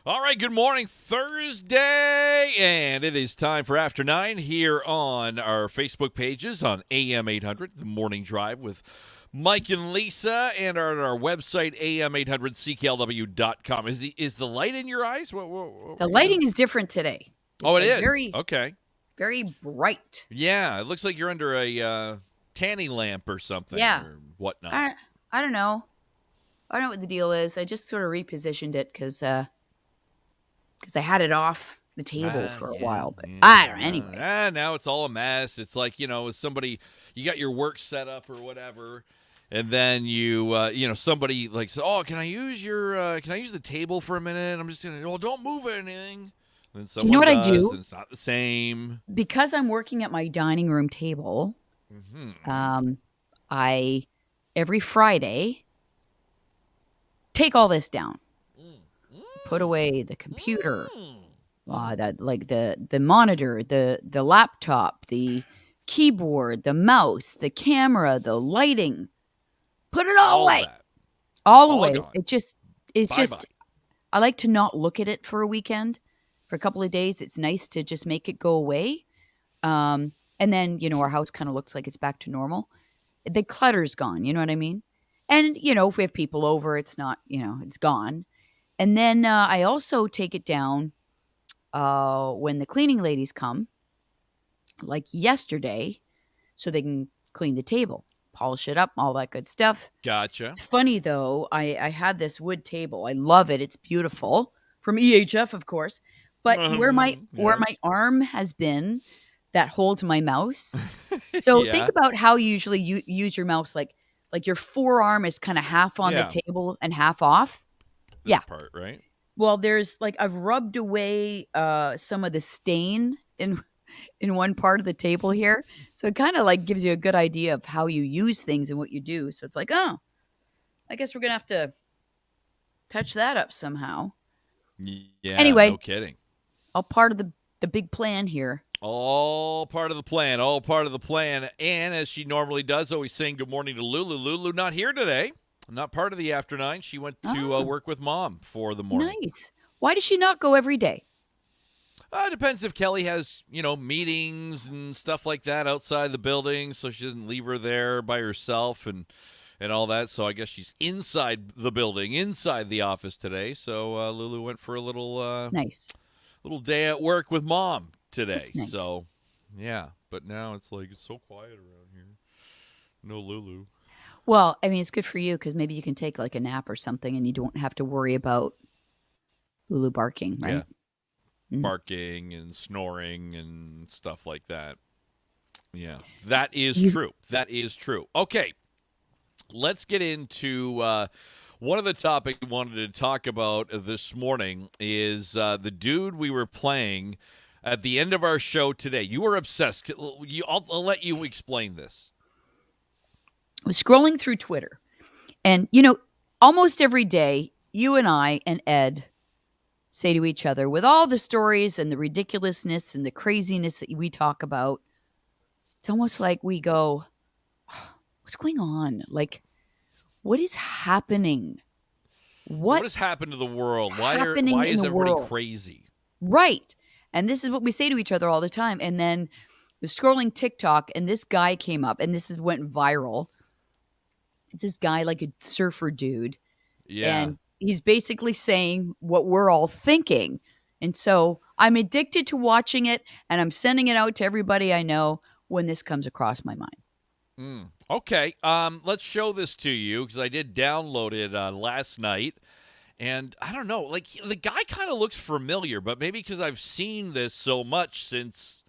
All right, good morning, Thursday, and it is time for After 9 here on our Facebook pages on AM800, The Morning Drive with Mike and Lisa, and on our website, AM800CKLW.com. Is the light in your eyes? What The lighting is different today. Oh, it like is? Very, okay. very bright. Yeah, it looks like you're under a tanning lamp or something or whatnot. I don't know. I don't know what the deal is. I just sort of repositioned it because I had it off the table for a while. But I don't know. Anyway. Now it's all a mess. It's like, somebody, you got your work set up or whatever, and then somebody like, oh, can I use the table for a minute? I'm just going to, don't move anything. And then someone you know what does, I do? And it's not the same. Because I'm working at my dining room table, I, every Friday, take all this down. Put away the computer, the monitor, the laptop, the keyboard, the mouse, the camera, the lighting. Put it all away. All away. Gone. It's just I like to not look at it for a weekend. For a couple of days, it's nice to just make it go away. And then, our house kind of looks like it's back to normal. The clutter's gone, you know what I mean? And, if we have people over, it's not, it's gone. And then I also take it down when the cleaning ladies come, like yesterday, so they can clean the table, polish it up, all that good stuff. Gotcha. It's funny, though. I had this wood table. I love it. It's beautiful. From EHF, of course. But where my arm has been that holds my mouse. So think about how usually you use your mouse, like your forearm is kind of half on the table and half off. This part, right? Well, there's I've rubbed away some of the stain in one part of the table here. So it kind of gives you a good idea of how you use things and what you do. So it's I guess we're going to have to touch that up somehow. Yeah, anyway, no kidding. All part of the big plan here. All part of the plan. All part of the plan. And as she normally does, always saying good morning to Lulu. Lulu not here today. Not part of the After 9. She went to work with Mom for the morning. Nice. Why does she not go every day? It depends if Kelly has, meetings and stuff like that outside the building, so she doesn't leave her there by herself and all that. So I guess she's inside the building, inside the office today. So Lulu went for a little little day at work with Mom today. Nice. So, yeah. But now it's so quiet around here. No Lulu. Well, I mean, it's good for you because maybe you can take a nap or something and you don't have to worry about Lulu barking, right? Yeah. Barking and snoring and stuff like that. Yeah, that is true. That is true. Okay, let's get into one of the topics we wanted to talk about this morning is the dude we were playing at the end of our show today. You were obsessed. I'll let you explain this. I was scrolling through Twitter, and, almost every day, you and I and Ed say to each other, with all the stories and the ridiculousness and the craziness that we talk about, it's almost like we go, oh, what's going on? What is happening? What has happened to the world? Why is everybody crazy? Right. And this is what we say to each other all the time. And then I was scrolling TikTok, and this guy came up, and went viral. It's this guy, a surfer dude. Yeah. And he's basically saying what we're all thinking. And so I'm addicted to watching it, and I'm sending it out to everybody I know when this comes across my mind. Okay. Let's show this to you because I did download it last night. And I don't know, the guy kind of looks familiar, but maybe because I've seen this so much since,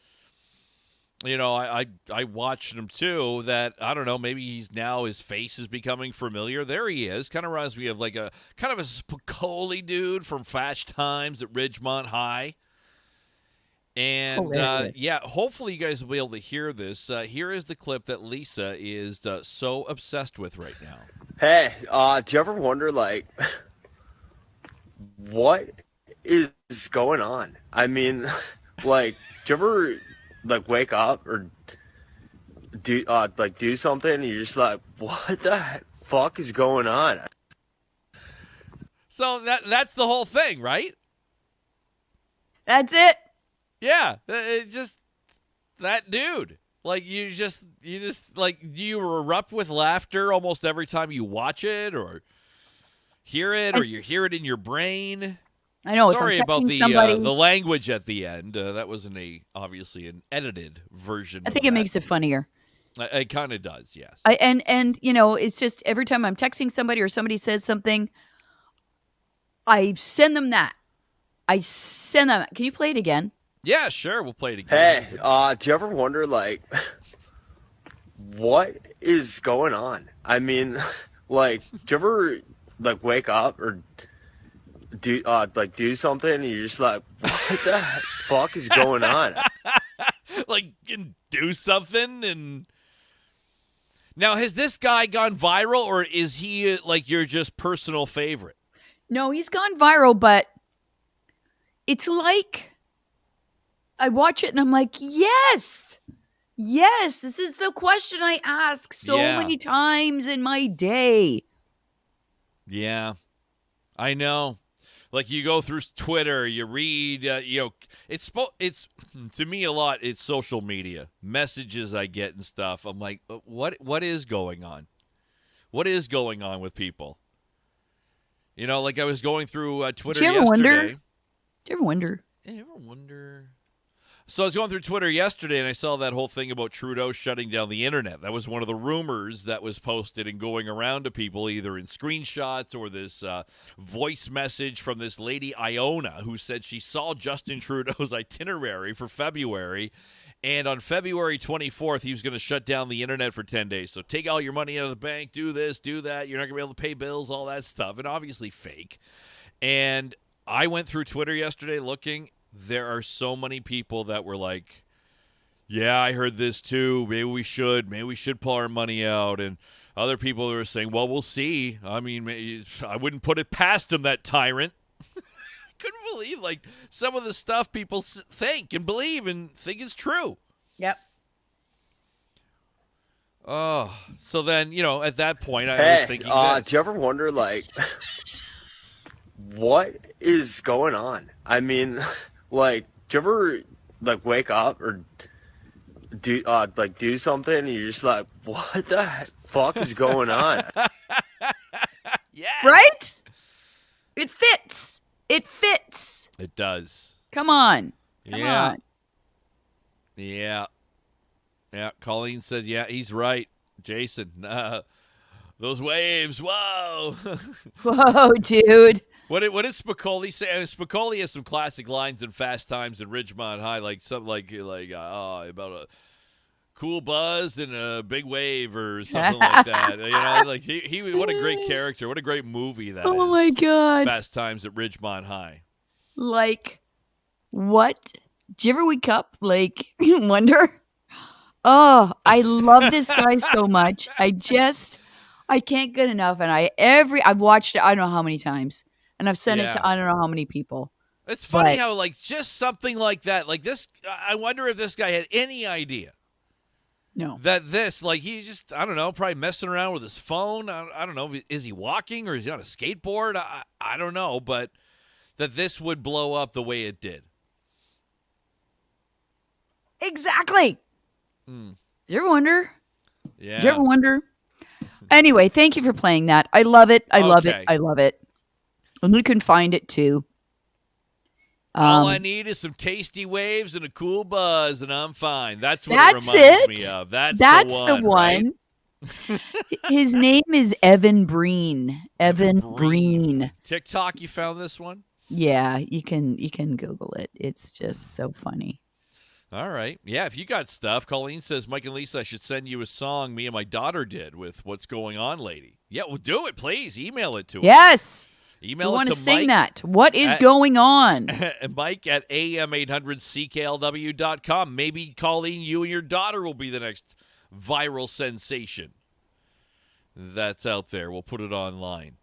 I watched him too, that, I don't know, maybe his face is becoming familiar. There he is. Kind of reminds me of a kind of a Spicoli dude from Fast Times at Ridgemont High. And, hopefully you guys will be able to hear this. Here is the clip that Lisa is so obsessed with right now. Hey, do you ever wonder, what is going on? I mean, do you ever, wake up or do something and you're just what the fuck is going on? So that's the whole thing, right? That's it. Yeah, it just that dude. Like you just like, do you erupt with laughter almost every time you watch it or hear it, or you hear it in your brain? I know. Sorry if I'm about texting somebody, the language at the end. That wasn't obviously an edited version. I think it makes it funnier. It kind of does, yes. And it's just every time I'm texting somebody or somebody says something, I send them that. Can you play it again? Yeah, sure. We'll play it again. Hey, do you ever wonder, like, what is going on? I mean, like, do you ever, like, wake up or do something and you're just like, what the fuck is going on? Like, do something and... Now, has this guy gone viral, or is he, like, your just personal favorite? No, he's gone viral, but it's like I watch it and I'm like, yes, this is the question I ask so many times in my day. Yeah, I know. Like, you go through Twitter, you read, it's to me a lot. It's social media messages I get and stuff. I'm like, what is going on? What is going on with people? Like I was going through Twitter yesterday. Do you ever wonder? So I was going through Twitter yesterday, and I saw that whole thing about Trudeau shutting down the internet. That was one of the rumors that was posted and going around to people, either in screenshots or this voice message from this lady, Iona, who said she saw Justin Trudeau's itinerary for February, and on February 24th, he was going to shut down the internet for 10 days. So take all your money out of the bank, do this, do that. You're not going to be able to pay bills, all that stuff, and obviously fake. And I went through Twitter yesterday looking. There are so many people that were like, yeah, I heard this too. Maybe we should pull our money out. And other people were saying, well, we'll see. I mean, I wouldn't put it past him, that tyrant. Couldn't believe, like, some of the stuff people think and believe and think is true. Yep. Oh, so then, at that point, I was thinking this. Do you ever wonder, like, what is going on? I mean, like, do you ever, like, wake up or do something and you're just like, what the fuck is going on? Yeah. Right? It fits. It does. Come on. Yeah. Colleen said, yeah, he's right. Jason, those waves, whoa. Whoa, dude. What did Spicoli say? I mean, Spicoli has some classic lines in Fast Times at Ridgemont High, like something like about a cool buzz and a big wave or something like that. Like he what a great character. What a great movie that is. Oh my God. Fast Times at Ridgemont High. Like, what? Did you ever wake up, like, wonder? Oh, I love this guy so much. I can't get enough. And I've watched it I don't know how many times. And I've sent it to I don't know how many people. It's funny how, like, just something like that, like this, I wonder if this guy had any idea. No. That this, like, he's just, I don't know, probably messing around with his phone. I don't know. Is he walking or is he on a skateboard? I don't know, but that this would blow up the way it did. Exactly. Did you ever wonder? Yeah. Did you ever wonder? Anyway, thank you for playing that. I love it. I love it. And we can find it too. All I need is some tasty waves and a cool buzz, and I'm fine. That's what That's it reminds it. me of. That's the one. Right? His name is Evan Breen. Evan Breen. TikTok, you found this one? Yeah, you can Google it. It's just so funny. All right. Yeah, if you got stuff, Colleen says, Mike and Lisa, I should send you a song me and my daughter did with What's Going On Lady. Yeah, well, do it, please. Email it to us. Yes. Email we it want to to sing Mike that. What is going on? Mike at AM800CKLW.com. Maybe, Colleen, you and your daughter will be the next viral sensation that's out there. We'll put it online.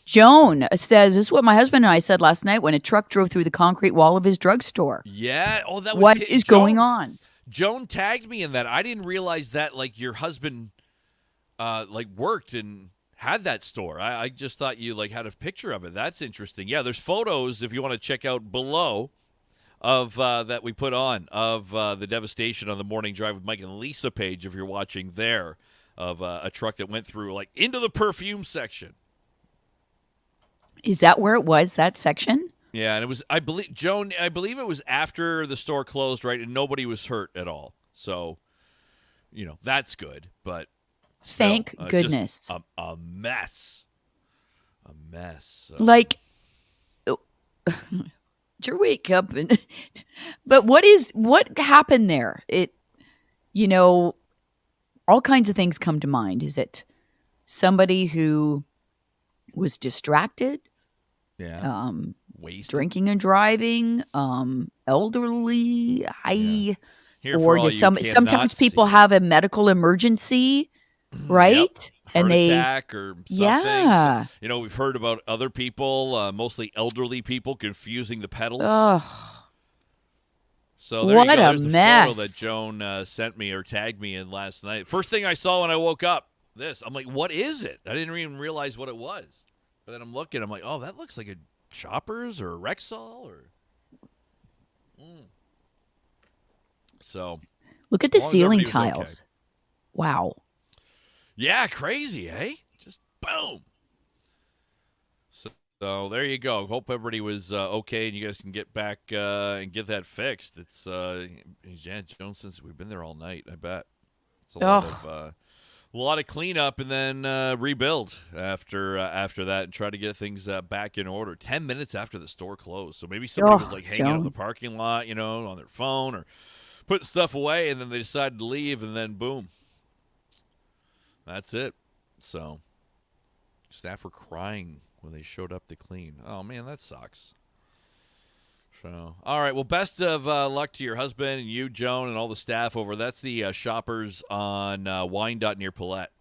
Joan says, this is what my husband and I said last night when a truck drove through the concrete wall of his drugstore. Yeah. Oh, that was what is going on? Joan tagged me in that. I didn't realize that, like, your husband worked and had that store. I just thought you, like, had a picture of it. That's interesting. Yeah, there's photos if you want to check out below of that we put on of the devastation on the morning drive with Mike and Lisa page, if you're watching there, of a truck that went through like into the perfume section. Is that where it was, that section? Yeah, and it was, I believe, Joan, I believe it was after the store closed, right? And nobody was hurt at all. So, that's good. But still, thank goodness. Just a mess. A mess. So. Like, you wake up and, but what happened there? All kinds of things come to mind. Is it somebody who was distracted? Yeah. Wasted. Drinking and driving, elderly, sometimes people have a medical emergency, right? Yep. And attack or something. Yeah. So, we've heard about other people, mostly elderly people, confusing the pedals. Ugh. So there you go. There's a the mess. photo that Joan sent me or tagged me in last night. First thing I saw when I woke up, this. I'm like, what is it? I didn't even realize what it was. But then I'm looking. I'm like, oh, that looks like a Shoppers or Rexall or. So. Look at the ceiling tiles. Okay. Wow. Yeah, crazy, eh? Just boom. So there you go. Hope everybody was okay, and you guys can get back and get that fixed. It's Joan, since we've been there all night, I bet it's a lot of cleanup and then rebuild after that, and try to get things back in order. 10 minutes after the store closed, so maybe somebody was like hanging out in the parking lot, on their phone or putting stuff away, and then they decided to leave, and then boom. That's it. So, staff were crying when they showed up to clean. Oh, man, that sucks. So, all right. Well, best of luck to your husband and you, Joan, and all the staff over. That's the Shoppers on Wyandotte near Paulette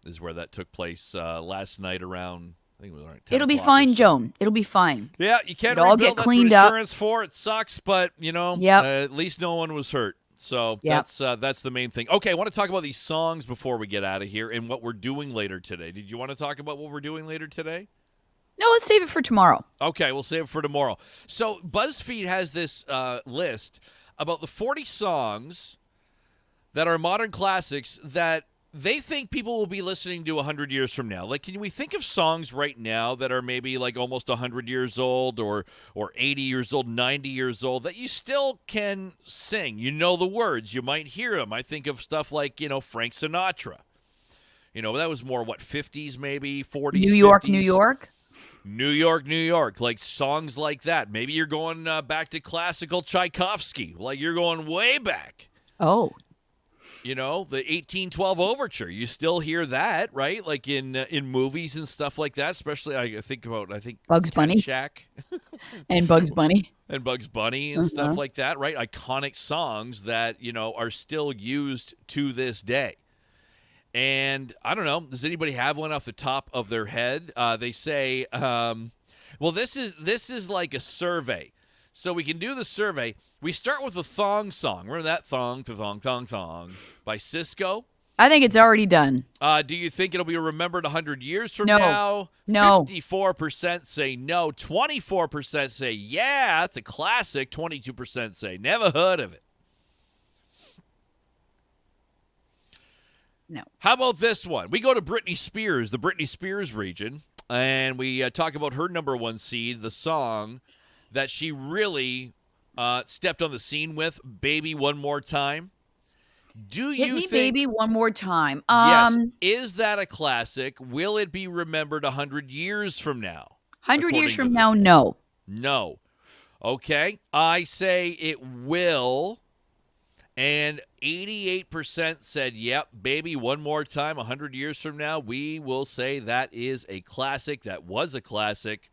is where that took place last night around, I think it was around 10 It'll be fine, Joan. It'll be fine. Yeah, you can't all get cleaned up. Insurance for it sucks, but, at least no one was hurt. So that's the main thing. Okay, I want to talk about these songs before we get out of here and what we're doing later today. Did you want to talk about what we're doing later today? No, let's save it for tomorrow. Okay, we'll save it for tomorrow. So BuzzFeed has this list about the 40 songs that are modern classics that they think people will be listening to 100 years from now. Like, can we think of songs right now that are maybe like almost 100 years old or 80 years old, 90 years old that you still can sing? You know the words. You might hear them. I think of stuff like, Frank Sinatra. That was more, 50s maybe, 40s, New York, 50s. New York. New York, New York, like songs like that. Maybe you're going back to classical Tchaikovsky, like you're going way back. Oh. The 1812 Overture. You still hear that, right? Like in movies and stuff like that. Especially, I think Bugs Bunny, Shack, and Bugs Bunny, and stuff like that, right? Iconic songs that are still used to this day. And I don't know. Does anybody have one off the top of their head? They say, well, this is like a survey. So we can do the survey. We start with a thong song. Remember that thong, thong, thong, thong by Cisco? I think it's already done. Do you think it'll be remembered 100 years from now? No. 54% say no. 24% say, yeah, it's a classic. 22% say, never heard of it. No. How about this one? We go to Britney Spears, the Britney Spears region, and we talk about her number one seed, the song that she really stepped on the scene with, Baby One More Time. Hit me, baby, one more time. Yes. Is that a classic? Will it be remembered 100 years from now? 100 years from now, no. No. Okay. I say it will. And 88% said, yep, Baby One More Time, 100 years from now. We will say that is a classic. That was a classic.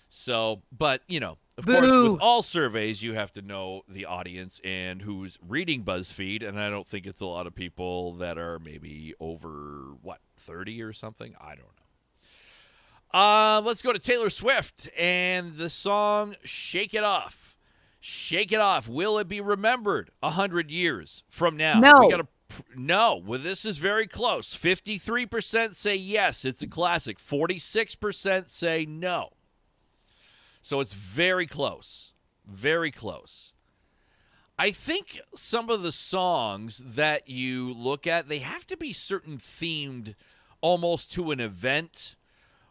So, but, of course, with all surveys, you have to know the audience and who's reading BuzzFeed, and I don't think it's a lot of people that are maybe over, 30 or something? I don't know. Let's go to Taylor Swift and the song Shake It Off. Shake It Off. Will it be remembered 100 years from now? No. No. Well, this is very close. 53% say yes, it's a classic. 46% say no. So it's very close. Very close. I think some of the songs that you look at, they have to be certain themed almost to an event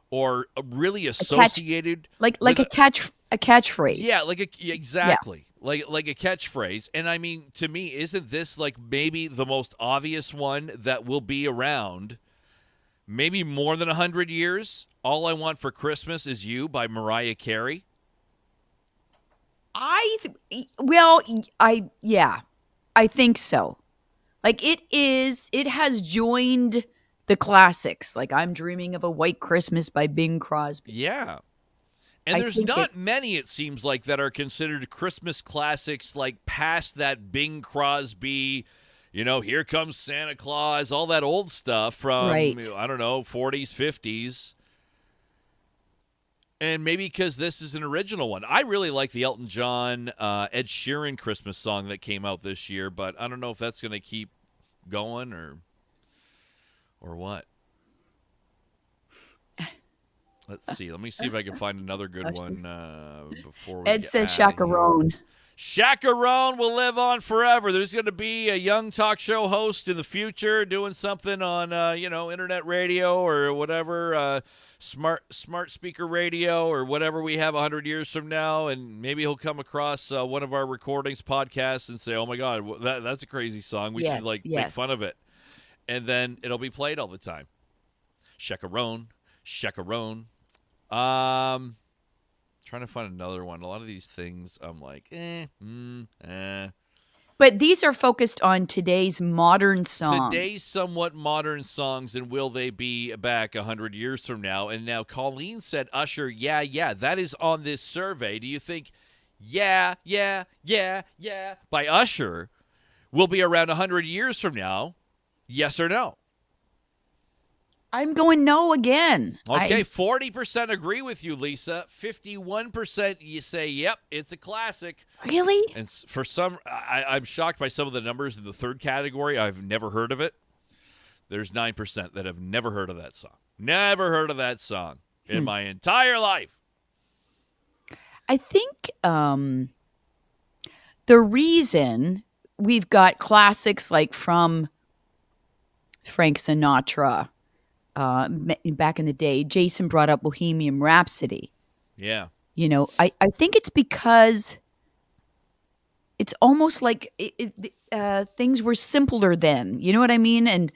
or really associated like with a catchphrase. Yeah, exactly. Yeah. Like a catchphrase. And I mean, to me, isn't this like maybe the most obvious one that will be around maybe more than 100 years? All I Want for Christmas Is You by Mariah Carey. I think so. Like it has joined the classics. Like I'm Dreaming of a White Christmas by Bing Crosby. Yeah. And there's not many, it seems like, that are considered Christmas classics, like past that Bing Crosby, Here Comes Santa Claus, all that old stuff from, I don't know, 40s, 50s. And maybe because this is an original one. I really like the Elton John, Ed Sheeran Christmas song that came out this year, but I don't know if that's going to keep going or what. Let's see. Let me see if I can find another good one before we Ed said Chaperone. Chaperone will live on forever. There's going to be a young talk show host in the future doing something on, internet radio or whatever, smart speaker radio or whatever we have 100 years from now, and maybe he'll come across one of our recordings, podcasts, and say, "Oh my God, that's a crazy song. We should make fun of it," and then it'll be played all the time. Chaperone. Trying to find another one. A lot of these things, I'm like, But these are focused on today's modern songs. Today's somewhat modern songs, and will they be back 100 years from now? And now Colleen said, Usher, yeah, that is on this survey. Do you think, yeah, by Usher will be around 100 years from now? Yes or no? I'm going no again. Okay, 40% agree with you, Lisa. 51% you say, yep, it's a classic. Really? And for some, I'm shocked by some of the numbers in the third category. I've never heard of it. There's 9% that have never heard of that song. Never heard of that song in my entire life. I think the reason we've got classics like from Frank Sinatra, back in the day, Jason brought up Bohemian Rhapsody. Yeah. I think it's because it's almost like things were simpler then. You know what I mean? And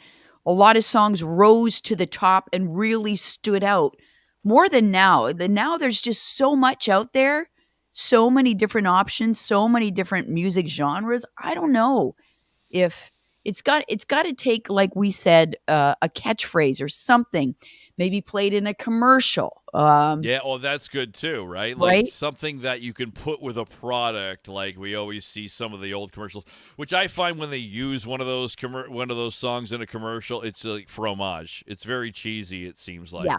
a lot of songs rose to the top and really stood out more than now. Now there's just so much out there, so many different options, so many different music genres. I don't know if it's got to take, like we said, a catchphrase or something, maybe played in a commercial. That's good too, right? Like right? Something that you can put with a product, like we always see some of the old commercials, which I find when they use one of those songs in a commercial, it's like fromage. It's very cheesy, it seems like. Yeah.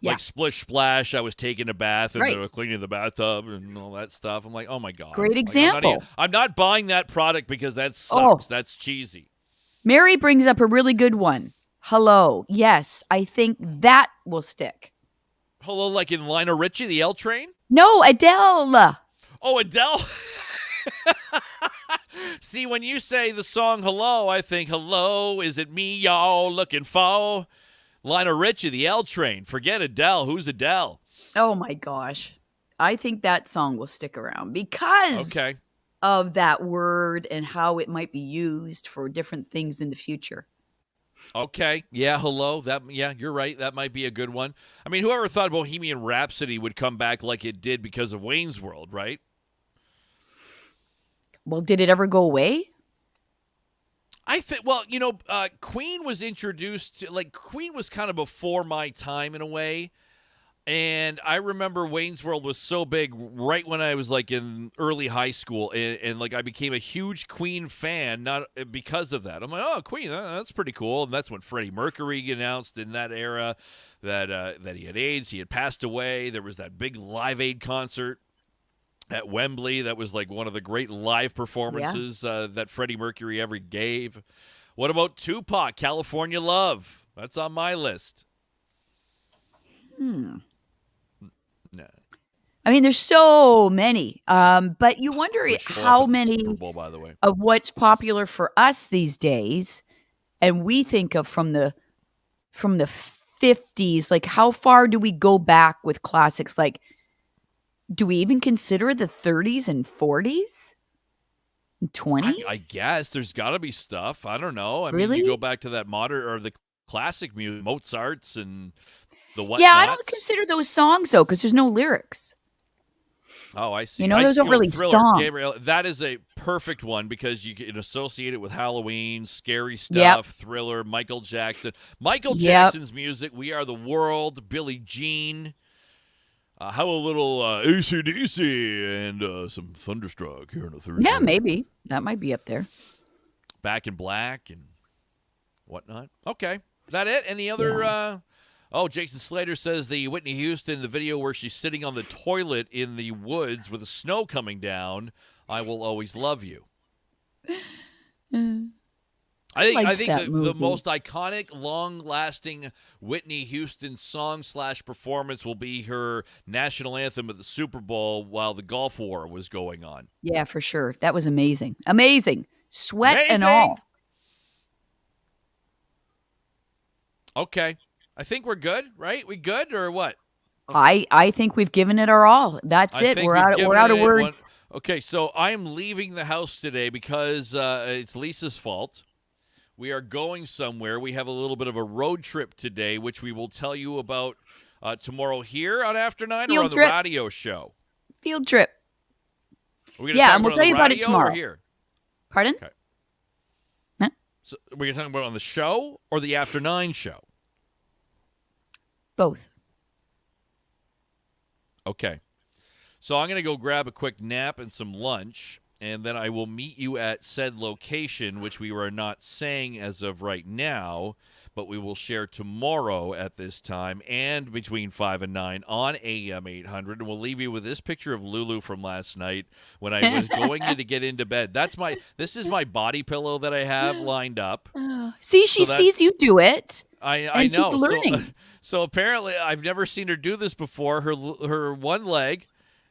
Like Splish Splash, I was taking a bath and right. they were cleaning the bathtub and all that stuff. I'm like, oh my God. Great example. I'm not buying that product because that sucks. That's cheesy. Mary brings up a really good one. Hello. Yes, I think that will stick. Hello, like in Lionel Richie, the L Train? No, Adele. Oh, Adele? See, when you say the song Hello, I think, hello, is it me y'all looking for? Lionel Richie, the L Train. Forget Adele. Who's Adele? Oh, my gosh. I think that song will stick around because of that word and how it might be used for different things in the future. Okay. Yeah, hello. You're right. That might be a good one. I mean, whoever thought Bohemian Rhapsody would come back like it did because of Wayne's World, right? Well, did it ever go away? I think, Queen was introduced, Queen was kind of before my time in a way. And I remember Wayne's World was so big right when I was in early high school, and I became a huge Queen fan, not because of that. I'm like, oh, Queen, that's pretty cool. And that's when Freddie Mercury announced in that era that he had AIDS, he had passed away. There was that big Live Aid concert at Wembley that was one of the great live performances that Freddie Mercury ever gave. What about Tupac, California Love? That's on my list. No. I mean, there's so many. But you wonder Which show up how at the many Super Bowl, by the way. of what's popular for us these days, and we think of from the 50s. Like, how far do we go back with classics? Like, do we even consider the 30s and 40s? 20s? I guess there's got to be stuff. I don't know. I mean, Really? you go back to that modern or the classic music, Mozart's and the whatnots. Yeah, I don't consider those songs, though, because there's no lyrics. Oh, I see. You know, those aren't really Thriller, songs. Gabriel, that is a perfect one because you can associate it with Halloween, scary stuff, Yep. Thriller, Michael Jackson. Michael Yep. Jackson's music, We Are the World, Billie Jean. How a little AC/DC and some Thunderstruck here on a Thursday. Yeah, maybe. That might be up there. Back in Black and whatnot. Okay. Is that it? Any other... Jason Slater says the Whitney Houston, the video where she's sitting on the toilet in the woods with the snow coming down, I Will Always Love You. I think the most iconic, long-lasting Whitney Houston song/performance will be her national anthem at the Super Bowl while the Gulf War was going on. Yeah, for sure. That was amazing. Amazing. Sweat Amazing. and all. Okay. I think we're good, right? We good or what? I think we've given it our all. That's it. We're out of words. Okay, so I'm leaving the house today because it's Lisa's fault. We are going somewhere. We have a little bit of a road trip today, which we will tell you about tomorrow here on After 9 or on the radio show. Field trip. And we'll tell you about it tomorrow. Here? Pardon? Okay. Huh? So we're talking about it on the show or the After 9 show? Both. Okay. So I'm going to go grab a quick nap and some lunch, and then I will meet you at said location, which we are not saying as of right now, but we will share tomorrow at this time and between 5 and 9 on AM800. And we'll leave you with this picture of Lulu from last night when I was going in to get into bed. This is my body pillow that I have lined up. See, she sees you do it. I know. She's learning. So apparently, I've never seen her do this before. Her one leg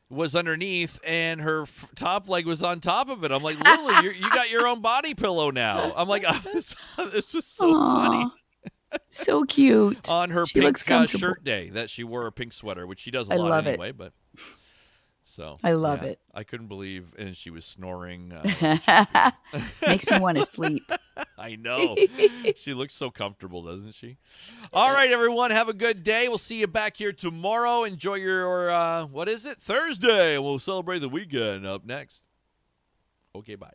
was underneath, and her top leg was on top of it. I'm like, Lulu, you got your own body pillow now. I'm like, it's just so funny. So cute. On her pink shirt day that she wore a pink sweater, which she does a lot anyway. But so I love it. I couldn't believe, and she was snoring. Makes me want to sleep. I know. She looks so comfortable, doesn't she? All right, everyone. Have a good day. We'll see you back here tomorrow. Enjoy your, what is it? Thursday. We'll celebrate the weekend up next. Okay, bye.